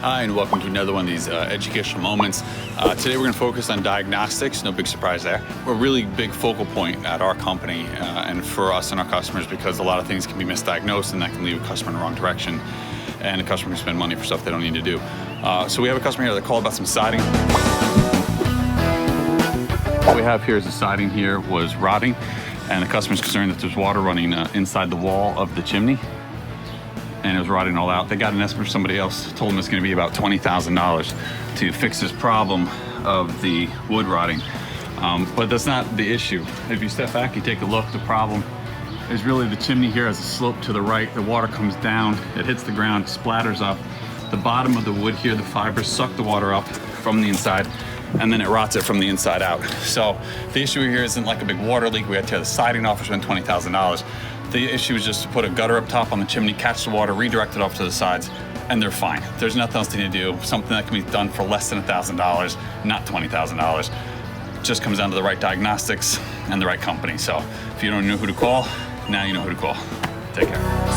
Hi, and welcome to another one of these educational moments. Today we're going to focus on diagnostics. No big surprise there. We're a really big focal point at our company and for us and our customers, because a lot of things can be misdiagnosed and that can leave a customer in the wrong direction, and a customer can spend money for stuff they don't need to do. So we have a customer here that called about some siding. What we have here is the siding here was rotting, and the customer's concerned that there's water running inside the wall of the chimney, and it was rotting all out. They got an estimate from somebody else, told them it's gonna be about $20,000 to fix this problem of the wood rotting. But that's not the issue. If you step back, you take a look, the problem is really the chimney here has a slope to the right. The water comes down, it hits the ground, splatters up. The bottom of the wood here, the fibers suck the water up from the inside, and then it rots it from the inside out. So the issue here isn't like a big water leak. We had to tear the siding off, which spent $20,000. The issue is just to put a gutter up top on the chimney, catch the water, redirect it off to the sides, and they're fine. There's nothing else they need to do. Something that can be done for less than $1,000, not $20,000. Just comes down to the right diagnostics and the right company. So if you don't know who to call, now you know who to call. Take care.